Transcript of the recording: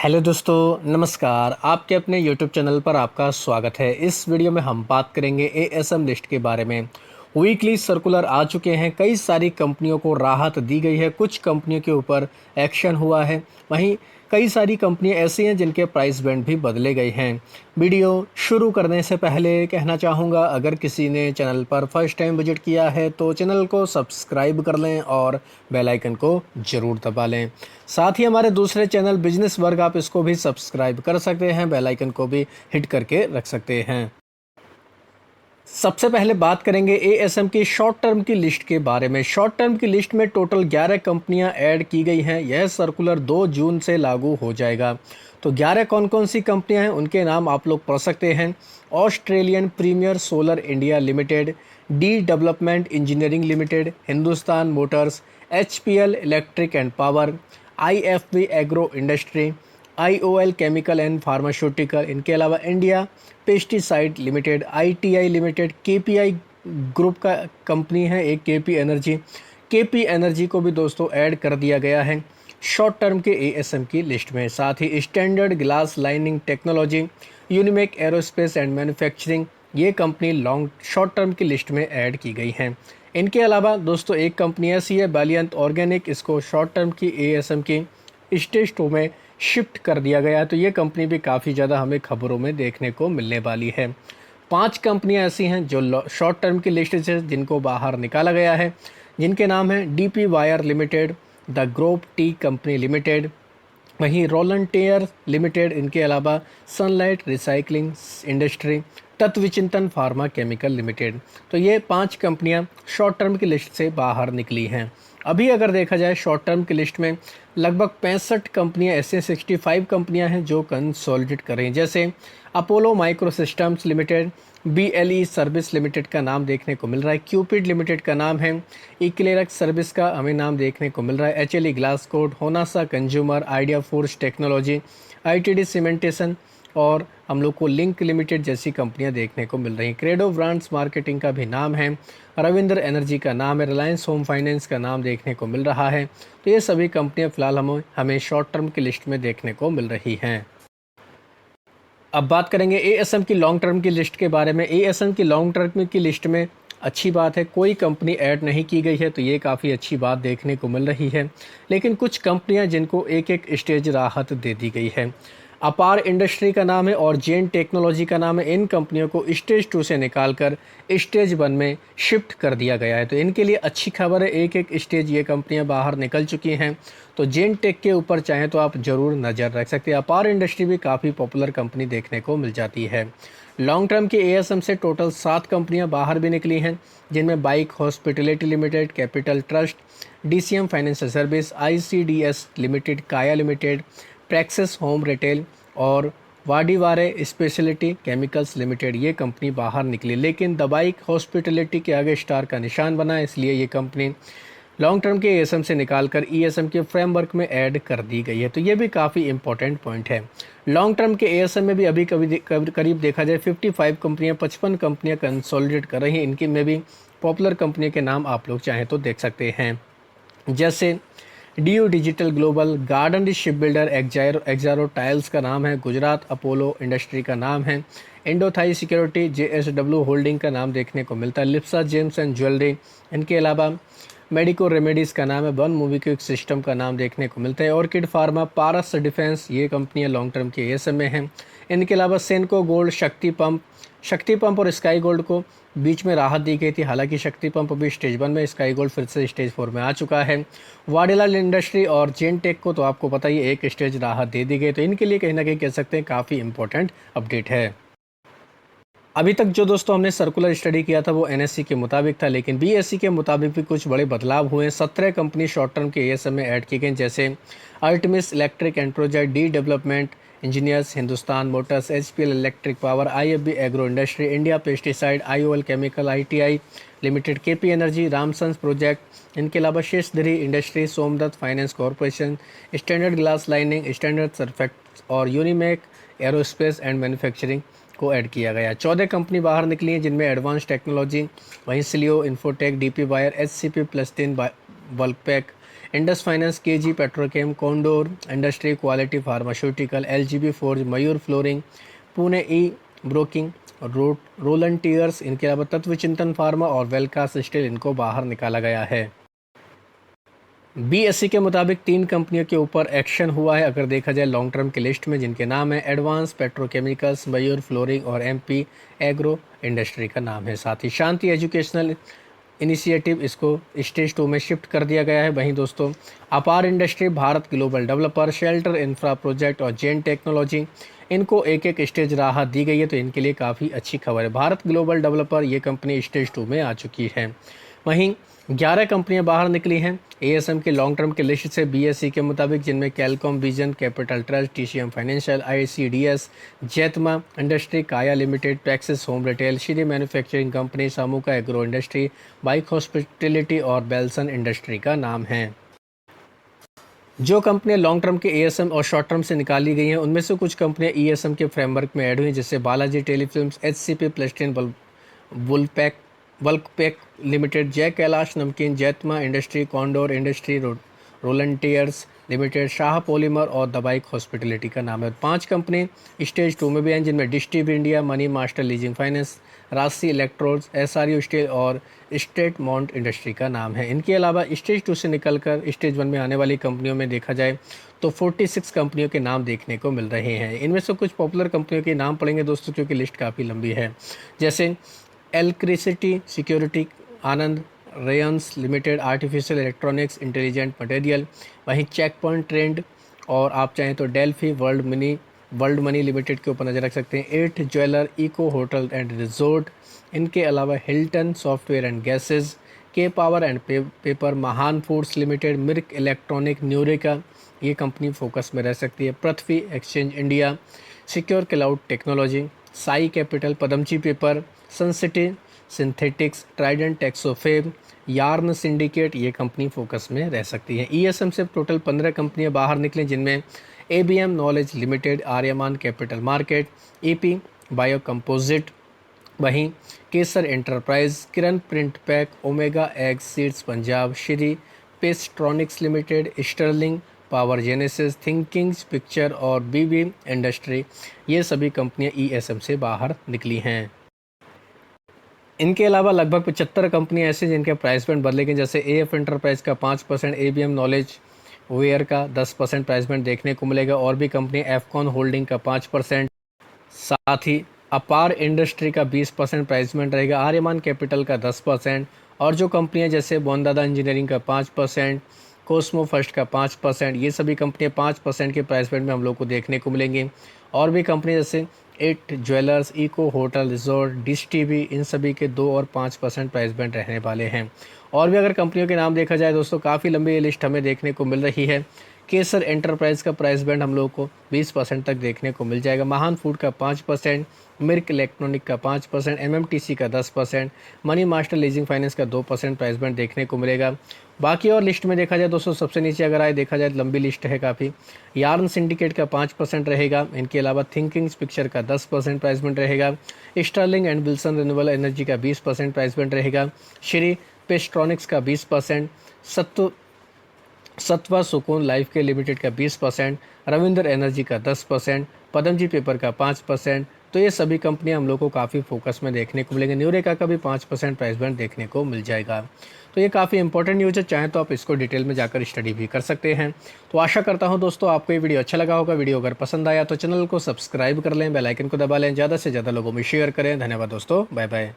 Hello दोस्तों, नमस्कार। आपके अपने यूट्यूब चैनल पर आपका स्वागत है। इस वीडियो में हम बात करेंगे एएसएम लिस्ट के बारे में। वीकली सर्कुलर आ चुके हैं, कई सारी कंपनियों को राहत दी गई है, कुछ कंपनियों के ऊपर एक्शन हुआ है। वहीं कई सारी कंपनियां ऐसी हैं जिनके प्राइस बैंड भी बदले गए हैं। वीडियो शुरू करने से पहले कहना चाहूँगा, अगर किसी ने चैनल पर फर्स्ट टाइम विजिट किया है तो चैनल को सब्सक्राइब कर लें और बेल आइकन को ज़रूर दबा लें। साथ ही हमारे दूसरे चैनल बिजनेस वर्ग, आप इसको भी सब्सक्राइब कर सकते हैं, बेल आइकन को भी हिट करके रख सकते हैं। सबसे पहले बात करेंगे एएसएम की शॉर्ट टर्म की लिस्ट के बारे में। शॉर्ट टर्म की लिस्ट में टोटल 11 कंपनियां ऐड की गई हैं। यह सर्कुलर 2 जून से लागू हो जाएगा। तो 11 कौन कौन सी कंपनियां हैं, उनके नाम आप लोग पढ़ सकते हैं। Australian Premier Solar India Limited, D Development Engineering Limited, Hindustan Motors, HPL Electric and Power, IFB agro Industry, IOL Chemical and Pharmaceutical. इनके अलावा India Pesticide Limited, ITI Limited, KPI Group का कंपनी है एक केपी एनर्जी। केपी एनर्जी को भी दोस्तों add कर दिया गया है शॉर्ट टर्म के एएसएम की लिस्ट में। साथ ही standard glass lining technology, Unimech aerospace and manufacturing, ये कंपनी लॉन्ग शॉर्ट टर्म की लिस्ट में ऐड की गई हैं। इनके अलावा दोस्तों एक कंपनी ऐसी है वैलियंट ऑर्गेनिक, इसको शॉर्ट टर्म की एएसएम की स्टेज 2 में शिफ्ट कर दिया गया है। तो ये कंपनी भी काफ़ी ज़्यादा हमें खबरों में देखने को मिलने वाली है। 5 कंपनियां ऐसी हैं जो शॉर्ट टर्म की लिस्ट से जिनको बाहर निकाला गया है, जिनके नाम हैं DP wire limited, the Grob tea company limited, वहीं रोलंटियर लिमिटेड, इनके अलावा sunlight recycling industry, Tatvachintan pharma chemical limited. तो ये 5 कंपनियां शॉर्ट टर्म की लिस्ट से बाहर निकली हैं। अभी अगर देखा जाए शॉर्ट टर्म की लिस्ट में लगभग 65 कंपनियां ऐसे 65 कंपनियां हैं जो कंसोलिडेट कर रही हैं, जैसे Apollo micro systems limited, BLE service limited का नाम देखने को मिल रहा है, क्यूपिड लिमिटेड का नाम है, इक्लेरक्स सर्विस का हमें नाम देखने को मिल रहा है, HLE glass code, Honasa consumer, idea force technology, ITD cementation और हम लोग को लिंक लिमिटेड जैसी कंपनियां देखने को मिल रही हैं। क्रेडो ब्रांड्स मार्केटिंग का भी नाम है, रविंद्र एनर्जी का नाम है, रिलायंस होम फाइनेंस का नाम देखने को मिल रहा है। तो ये सभी कंपनियां फिलहाल हमें शॉर्ट टर्म की लिस्ट में देखने को मिल रही हैं। अब बात करेंगे एएसएम की लॉन्ग टर्म की लिस्ट के बारे में। एएसएम की लॉन्ग टर्म की लिस्ट में अच्छी बात है, कोई कंपनी ऐड नहीं की गई है, तो ये काफ़ी अच्छी बात देखने को मिल रही है। लेकिन कुछ कंपनियां जिनको एक एक स्टेज राहत दे दी गई है। अपार इंडस्ट्री का नाम है और जेन टेक्नोलॉजी का नाम है। इन कंपनियों को स्टेज 2 से निकालकर स्टेज 1 में शिफ्ट कर दिया गया है। तो इनके लिए अच्छी खबर है, एक एक स्टेज ये कंपनियां बाहर निकल चुकी हैं। तो जेन टेक के ऊपर चाहें तो आप ज़रूर नज़र रख सकते हैं। अपार इंडस्ट्री भी काफ़ी पॉपुलर कंपनी देखने को मिल जाती है। लॉन्ग टर्म के एएसएम से टोटल 7 कंपनियां बाहर भी निकली हैं, जिनमें bike hospitality limited, capital trust, DCM financial service, ICDS limited, काया लिमिटेड, प्रैक्सिस होम रिटेल और वाडीवारे स्पेशलिटी केमिकल्स लिमिटेड, ये कंपनी बाहर निकली। लेकिन द बाइक हॉस्पिटलिटी के आगे स्टार का निशान बना, इसलिए ये कंपनी लॉन्ग टर्म के एएसएम से निकालकर ईएसएम के फ्रेमवर्क में ऐड कर दी गई है। तो ये भी काफ़ी इंपॉर्टेंट पॉइंट है। लॉन्ग टर्म के एएसएम में भी अभी करीब देखा जाए 55 कंपनियां, 55 कंपनियां कंसोलिडेट कर रही हैं। इनकी में भी पॉपुलर कंपनियों के नाम आप लोग चाहें तो देख सकते हैं, जैसे DU digital global, garden ship builder, Exxaro tiles का नाम है, गुजरात अपोलो इंडस्ट्री का नाम है, इंडोथाई सिक्योरिटी, जेएसडब्ल्यू होल्डिंग का नाम देखने को मिलता है, लिप्सा जेम्स एंड ज्वेलरी। इनके अलावा मेडिको रेमेडीज़ का नाम है, वन मूवी क्विक सिस्टम का नाम देखने को मिलता है, ऑर्किड फार्मा, पारस डिफेंस, ये कंपनियां लॉन्ग टर्म के एएसएम में हैं। इनके अलावा सेनको गोल्ड, शक्ति पंप और स्काई गोल्ड को बीच में राहत दी गई थी। हालांकि शक्ति पंप अभी स्टेज 1 में, स्काई गोल्ड फिर से स्टेज 4 में आ चुका है। वाडीलाल इंडस्ट्री और जेन टेक को तो आपको पता ही एक स्टेज राहत दे दी गई। तो इनके लिए कहीं ना कहीं कह सकते हैं काफ़ी इंपॉर्टेंट अपडेट है। अभी तक जो दोस्तों हमने सर्कुलर स्टडी किया था वो एनएससी के मुताबिक था, लेकिन बीएससी के मुताबिक भी कुछ बड़े बदलाव हुए हैं। 17 कंपनी शॉर्ट टर्म के एएसएम में ऐड की गई, जैसे अल्टमिस electric and project, D development engineers, Hindustan Motors, HPL electric power, IFB agro industry, India pesticide, IOL chemical, ITI limited, KP energy, Ramsons project. इनके अलावा Sheshadri industry, Somdatt finance corporation, standard glass lining, standard surfactant और Unimech aerospace and manufacturing को add किया गया। 14 company बाहर निकली हैं, जिनमें एडवांस टेक्नोलॉजी, वहीं सिलियो, infotech, DP wire, HCP plus 3 bulk pack, Indus finance, KG petrochem, condor industry, quality pharmaceutical, LGB forge, Mayur flooring, Pune E broking, Rolatainers, इनके अलावा तत्व चिंतन फार्मा और वेलकास स्टील, इनको बाहर निकाला गया है। बीएसई के मुताबिक 3 कंपनियों के ऊपर एक्शन हुआ है अगर देखा जाए लॉन्ग टर्म की लिस्ट में, जिनके नाम है एडवांस पेट्रोकेमिकल्स, मयूर फ्लोरिंग और एमपी एग्रो इंडस्ट्री का नाम है। साथ ही शांति एजुकेशनल इनिशिएटिव, इसको स्टेज 2 में शिफ्ट कर दिया गया है। वहीं दोस्तों अपार industry, Bharat global developer, shelter infra project और जेन टेक्नोलॉजी, इनको एक एक स्टेज राहत दी गई है, तो इनके लिए काफ़ी अच्छी खबर है। भारत ग्लोबल डेवलपर ये कंपनी स्टेज 2 में आ चुकी है। वहीं 11 कंपनियां बाहर निकली हैं एएसएम के लॉन्ग टर्म के लिस्ट से बीएसई के मुताबिक, जिनमें Calcom vision, capital trust, TCM financial, ICDS, जैतमा इंडस्ट्री, काया लिमिटेड, टैक्सिस home retail, Shri manufacturing company, Sumuka agro industry, bike hospitality और बेल्सन इंडस्ट्री का नाम है। जो कंपनियां लॉन्ग टर्म के एएसएम और शॉर्ट टर्म से निकाली गई हैं, उनमें से कुछ कंपनियां ईएसएम के फ्रेमवर्क में ऐड हुई, जैसे Balaji telefilms, HCP plastene, bulkpack limited, Jai Kailash namkeen, जैतमा इंडस्ट्री, कॉन्डोर इंडस्ट्री, रोलंटियर्स लिमिटेड, शाह पॉलीमर और दबाइक हॉस्पिटलिटी का नाम है। 5 कंपनी स्टेज 2 में भी हैं, जिनमें डिस्टिव India, money master leasing finance, Rashi electrodes, SRU steel और स्टेट माउंट इंडस्ट्री का नाम है। इनके अलावा स्टेज 2 से निकलकर स्टेज 1 में आने वाली कंपनियों में देखा जाए तो 46 कंपनियों के नाम देखने को मिल रहे हैं। इनमें से कुछ पॉपुलर कंपनियों के नाम पढ़ेंगे दोस्तों, क्योंकि लिस्ट काफ़ी लंबी है, जैसे एलक्रिसिटी security, Anand rayons limited, artificial electronics, intelligent material, वहीं चेक पॉइंट ट्रेंड, और आप चाहें तो डेल्फी वर्ल्ड मनी लिमिटेड के ऊपर नज़र रख सकते हैं, 8 jeweller, eco hotel and resort, इनके अलावा हिल्टन सॉफ्टवेयर एंड गैसेज, के power and paper, Mahan foods limited, Mirc electronic, न्यूरिका, ये कंपनी फोकस में रह सकती है, Prithvi exchange India, secure cloud technology, Sai capital, पदमची paper, Suncity synthetics, Trident texofab, yarn syndicate, ये कंपनी फोकस में रह सकती है। ईएसएम से टोटल 15 कंपनियां बाहर निकली, जिनमें ABM knowledge limited, Aryaman capital market, EP bio composite, वहीं Kesar enterprise, Kiran print pack, Omega ag seeds Punjab, Shri pacetronix limited, Sterling power genesis, thinkings picture और बीबी इंडस्ट्री, ये सभी कंपनियां ईएसएम से बाहर निकली हैं। इनके अलावा लगभग 75 कंपनियां ऐसी जिनके प्राइस बैंड बदलेंगे, जैसे एएफ एंटरप्राइज का 5%, एबीएम नॉलेज वेयर का 10% प्राइस बैंड देखने को मिलेगा, और भी कंपनी एफकॉन होल्डिंग का 5%, साथ ही अपार इंडस्ट्री का 20% प्राइस बैंड रहेगा, आर्यमान कैपिटल का 10%, और जो कंपनियां जैसे बोंदादा इंजीनियरिंग का 5%, कोस्मो फर्स्ट का 5%, ये सभी कंपनियां 5% के प्राइस बैंड में हम लोग को देखने को मिलेंगी। और भी कंपनी जैसे 8 jewellers, eco hotel resort, dish TV, इन सभी के 2 और 5% प्राइस बैंड रहने वाले हैं। और भी अगर कंपनियों के नाम देखा जाए दोस्तों, काफ़ी लंबी ये लिस्ट हमें देखने को मिल रही है। केसर एंटरप्राइज का प्राइस बैंड हम लोग को 20% तक देखने को मिल जाएगा, महान फूड का 5%, मिर्क इलेक्ट्रॉनिक का 5%, एमएमटीसी का 10%, मनी मास्टर लीजिंग फाइनेंस का 2% प्राइस बैंड देखने को मिलेगा। बाकी और लिस्ट में देखा जाए दोस्तों, सबसे नीचे अगर आए देखा जाए, लंबी लिस्ट है काफ़ी, यार्न सिंडिकेट का 5% रहेगा, इनके अलावा थिंकिंग्स पिक्चर का 10% प्राइस बैंड रहेगा, Sterling and Wilson Renewable Energy का 20% प्राइस बैंड रहेगा, श्री पेस्ट्रॉनिक्स का 20%, सत्वा सुकून लाइफ के लिमिटेड का 20%, रविंद्र एनर्जी का 10%, पदमजी पेपर का 5%, तो ये सभी कंपनियां हम लोग को काफ़ी फोकस में देखने को मिलेंगे। न्यूरेका का भी 5% प्राइस बैंड देखने को मिल जाएगा। तो ये काफ़ी इंपॉर्टेंट न्यूज़ है, चाहे तो आप इसको डिटेल में जाकर स्टडी भी कर सकते हैं। तो आशा करता हूँ दोस्तों आपको ये वीडियो अच्छा लगा होगा। वीडियो अगर पसंद आया तो चैनल को सब्सक्राइब कर लें, बेल आइकन को दबा लें, ज़्यादा से ज़्यादा लोगों में शेयर करें। धन्यवाद दोस्तों, बाय बाय।